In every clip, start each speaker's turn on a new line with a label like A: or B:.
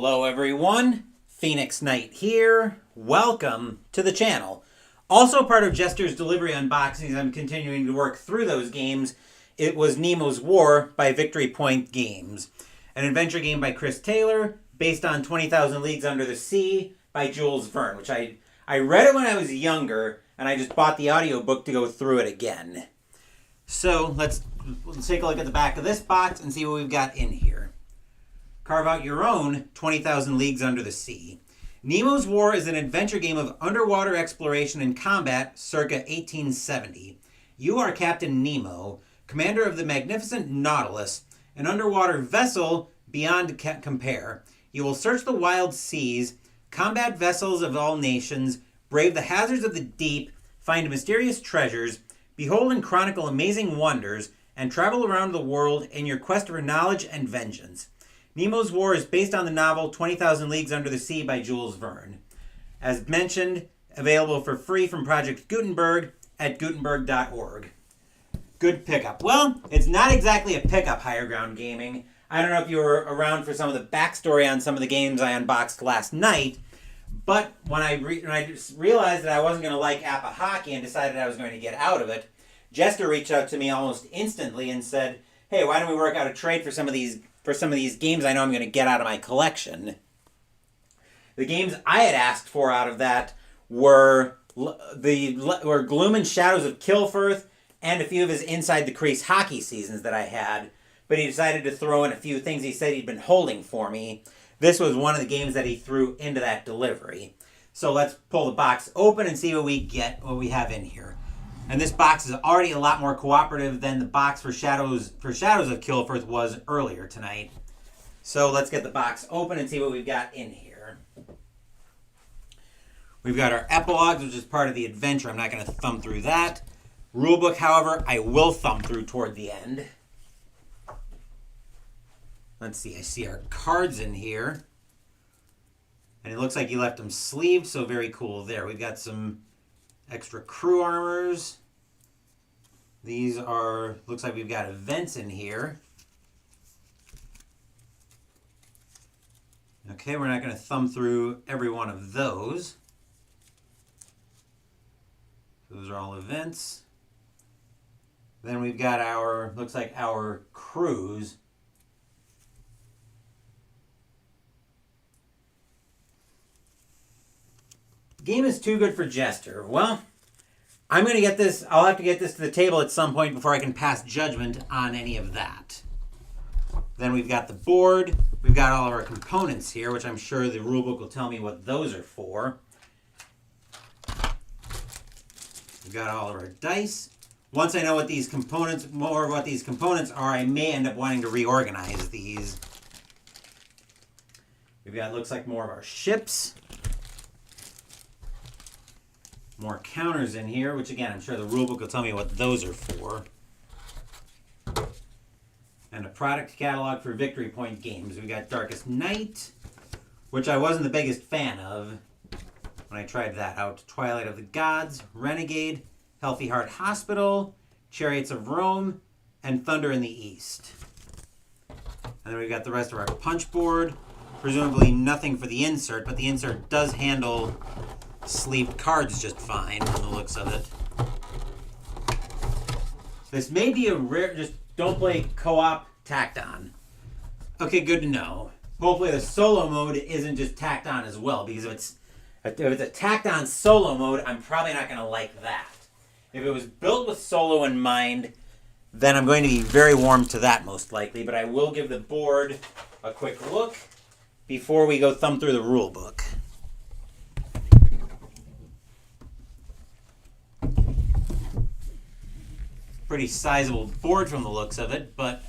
A: Hello everyone, Phoenix Knight here. Welcome to the channel. Also part of Jester's delivery unboxings, I'm continuing to work through those games. It was Nemo's War by Victory Point Games, an adventure game by Chris Taylor, based on 20,000 Leagues Under the Sea by Jules Verne, which I read it when I was younger, and I just bought the audiobook to go through it again. So let's take a look at the back of this box and see what we've got in here. Carve out your own 20,000 Leagues Under the Sea. Nemo's War is an adventure game of underwater exploration and combat circa 1870. You are Captain Nemo, commander of the magnificent Nautilus, an underwater vessel beyond compare. You will search the wild seas, combat vessels of all nations, brave the hazards of the deep, find mysterious treasures, behold and chronicle amazing wonders, and travel around the world in your quest for knowledge and vengeance. Nemo's War is based on the novel 20,000 Leagues Under the Sea by Jules Verne. As mentioned, available for free from Project Gutenberg at gutenberg.org. Good pickup. Well, it's not exactly a pickup, Higher Ground Gaming. I don't know if you were around for some of the backstory on some of the games I unboxed last night, but when I just realized that I wasn't going to like Appa Hockey and decided I was going to get out of it, Jester reached out to me almost instantly and said, hey, why don't we work out a trade for some of these games I know I'm going to get out of my collection. The games I had asked for out of that were Gloom and Shadows of Kilforth and a few of his Inside the Crease hockey seasons that I had, but he decided to throw in a few things he said he'd been holding for me. This was one of the games that he threw into that delivery. So let's pull the box open and see what we have in here. And this box is already a lot more cooperative than the box for Shadows of Kilforth was earlier tonight. So let's get the box open and see what we've got in here. We've got our epilogues, which is part of the adventure. I'm not going to thumb through that. Rulebook, however, I will thumb through toward the end. Let's see, I see our cards in here. And it looks like you left them sleeved, so very cool there. We've got some extra crew armors. These are, looks like we've got events in here. Okay, we're not going to thumb through every one of those. Those are all events. Then we've got our, looks like our crews. The game is too good for Jester. Well, I'm going to get this, I'll have to get this to the table at some point before I can pass judgment on any of that. Then we've got the board. We've got all of our components here, which I'm sure the rulebook will tell me what those are for. We've got all of our dice. Once I know what these components, more of what these components are, I may end up wanting to reorganize these. We've got, looks like more of our ships. More counters in here, which again, I'm sure the rulebook will tell me what those are for. And a product catalog for Victory Point Games. We got Darkest Night, which I wasn't the biggest fan of when I tried that out. Twilight of the Gods, Renegade, Healthy Heart Hospital, Chariots of Rome, and Thunder in the East. And then we've got the rest of our punch board. Presumably nothing for the insert, but the insert does handle sleeved cards just fine from the looks of it. This may be a rare, just don't play co-op tacked on. Okay, good to know. Hopefully the solo mode isn't just tacked on as well, because if it's a tacked on solo mode, I'm probably not going to like that. If it was built with solo in mind, then I'm going to be very warm to that most likely, but I will give the board a quick look before we go thumb through the rule book. Pretty sizable board from the looks of it, but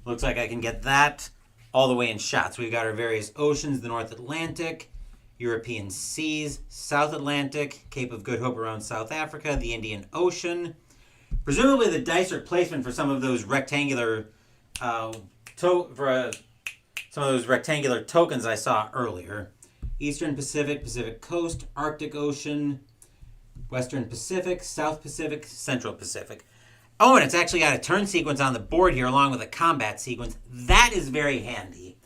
A: looks like I can get that all the way in shots. We've got our various oceans, the North Atlantic, European seas, South Atlantic, Cape of Good Hope around South Africa, the Indian Ocean. Presumably the dice are placement for some of those rectangular tokens I saw earlier. Eastern Pacific, Pacific Coast, Arctic Ocean, Western Pacific, South Pacific, Central Pacific. Oh, and it's actually got a turn sequence on the board here along with a combat sequence. That is very handy.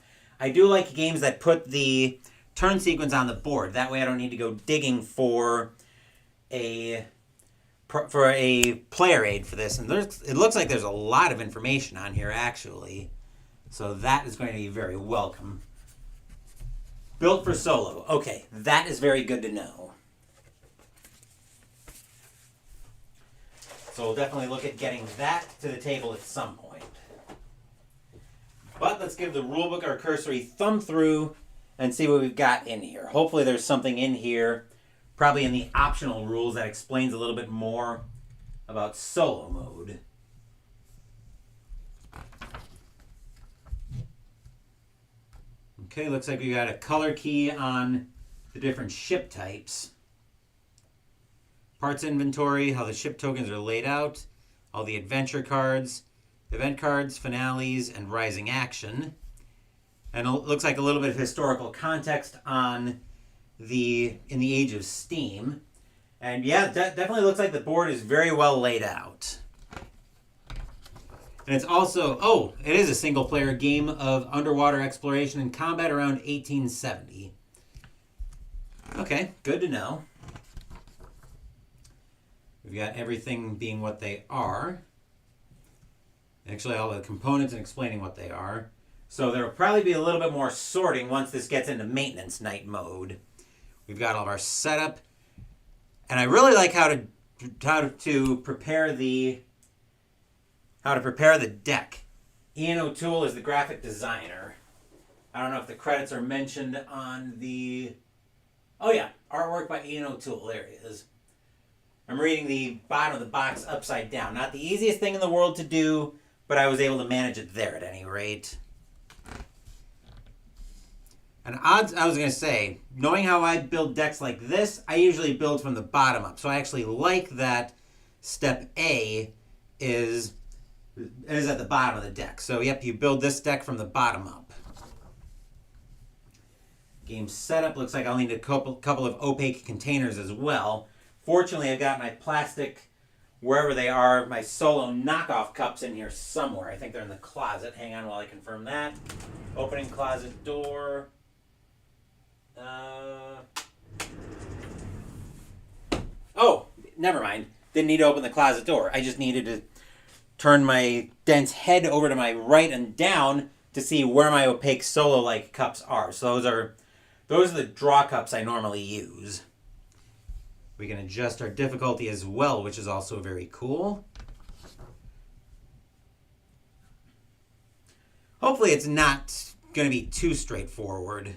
A: I do like games that put the turn sequence on the board. That way I don't need to go digging for a player aid for this. And it looks like there's a lot of information on here, actually. So that is going to be very welcome. Built for solo. Okay, that is very good to know. So we'll definitely look at getting that to the table at some point. But let's give the rulebook our cursory thumb through and see what we've got in here. Hopefully there's something in here, probably in the optional rules, that explains a little bit more about solo mode. Okay, looks like we got a color key on the different ship types. Parts inventory, how the ship tokens are laid out, all the adventure cards, event cards, finales, and rising action. And it looks like a little bit of historical context on in the age of Steam. And yeah, definitely looks like the board is very well laid out. And it's also, it is a single player game of underwater exploration and combat around 1870. Okay, good to know. We've got everything being what they are. Actually, all the components and explaining what they are. So there will probably be a little bit more sorting once this gets into maintenance night mode. We've got all of our setup. And I really like how to prepare the deck. Ian O'Toole is the graphic designer. I don't know if the credits are mentioned on the... Oh yeah, artwork by Ian O'Toole. There he is. I'm reading the bottom of the box upside down. Not the easiest thing in the world to do, but I was able to manage it there at any rate. And I was going to say, knowing how I build decks like this, I usually build from the bottom up. So I actually like that step A is at the bottom of the deck. So yep, you build this deck from the bottom up. Game setup, looks like I'll need a couple of opaque containers as well. Fortunately, I've got my plastic, wherever they are, my solo knockoff cups in here somewhere. I think they're in the closet. Hang on while I confirm that. Opening closet door. Oh, never mind. Didn't need to open the closet door. I just needed to turn my dense head over to my right and down to see where my opaque solo-like cups are. So those are the draw cups I normally use. We can adjust our difficulty as well, which is also very cool. Hopefully it's not going to be too straightforward.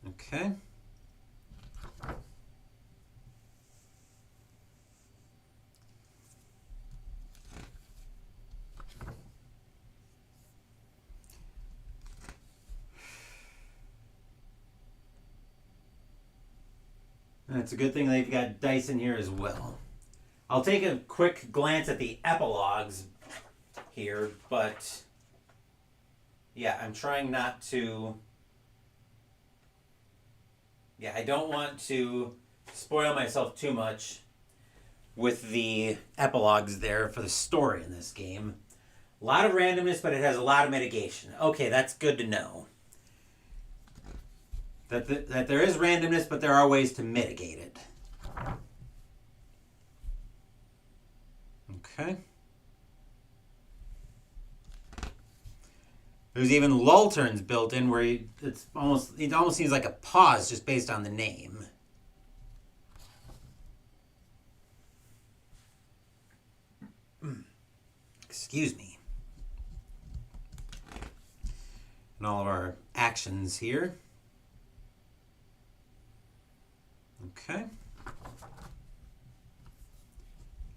A: Okay. And it's a good thing they've got dice in here as well. I'll take a quick glance at the epilogues here, but yeah, I'm trying not to... Yeah, I don't want to spoil myself too much with the epilogues there for the story in this game. A lot of randomness, but it has a lot of mitigation. Okay, that's good to know. That there is randomness, but there are ways to mitigate it. Okay. There's even lull turns built in where it almost seems like a pause just based on the name. Excuse me. And all of our actions here. Okay.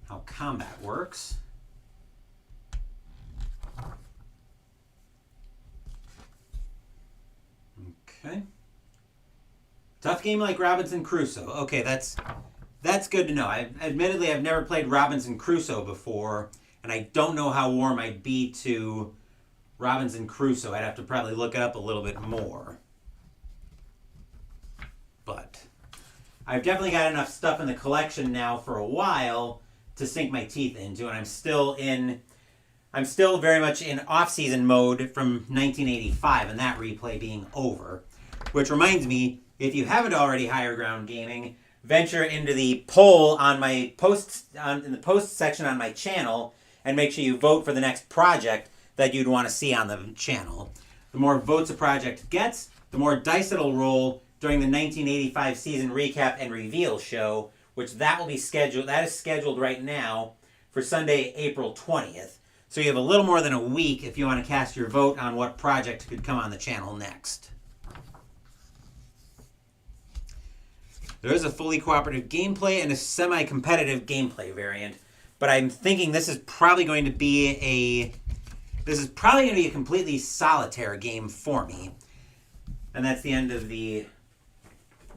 A: How combat works. Okay. Tough game like Robinson Crusoe. Okay, that's good to know. Admittedly, I've never played Robinson Crusoe before, and I don't know how warm I'd be to Robinson Crusoe. I'd have to probably look it up a little bit more. But I've definitely got enough stuff in the collection now for a while to sink my teeth into, and I'm still in I'm still very much in off-season mode from 1985 and that replay being over. Which reminds me, if you haven't already Higher Ground Gaming, venture into the poll on my posts, in the post section on my channel, and make sure you vote for the next project that you'd want to see on the channel. The more votes a project gets, the more dice it'll roll during the 1985 season recap and reveal show, which that is scheduled right now for Sunday, April 20th. So you have a little more than a week if you want to cast your vote on what project could come on the channel next. There is a fully cooperative gameplay and a semi-competitive gameplay variant, but I'm thinking this is probably going to be a completely solitaire game for me. And that's the end of the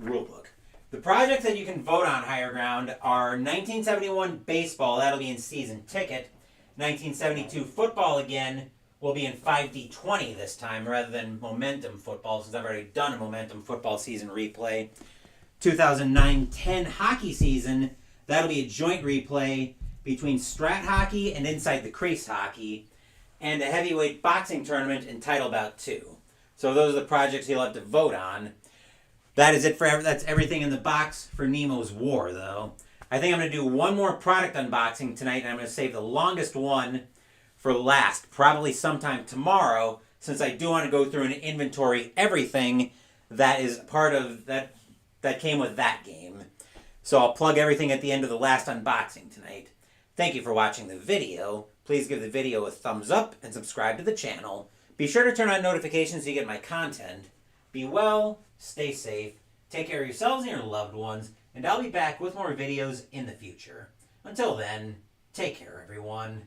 A: rulebook. The projects that you can vote on Higher Ground are 1971 baseball, that'll be in season ticket. 1972 football again will be in 5D20 this time rather than momentum football, since I've already done a momentum football season replay. 2009-10 hockey season, that'll be a joint replay between Strat Hockey and Inside the Crease Hockey, and a heavyweight boxing tournament in Title Bout 2. So those are the projects you'll have to vote on. That is it that's everything in the box for Nemo's War, though. I think I'm going to do one more product unboxing tonight, and I'm going to save the longest one for last, probably sometime tomorrow, since I do want to go through and inventory everything that is part of that came with that game. So I'll plug everything at the end of the last unboxing tonight. Thank you for watching the video. Please give the video a thumbs up and subscribe to the channel. Be sure to turn on notifications so you get my content. Be well, stay safe, take care of yourselves and your loved ones, and I'll be back with more videos in the future. Until then, take care, everyone.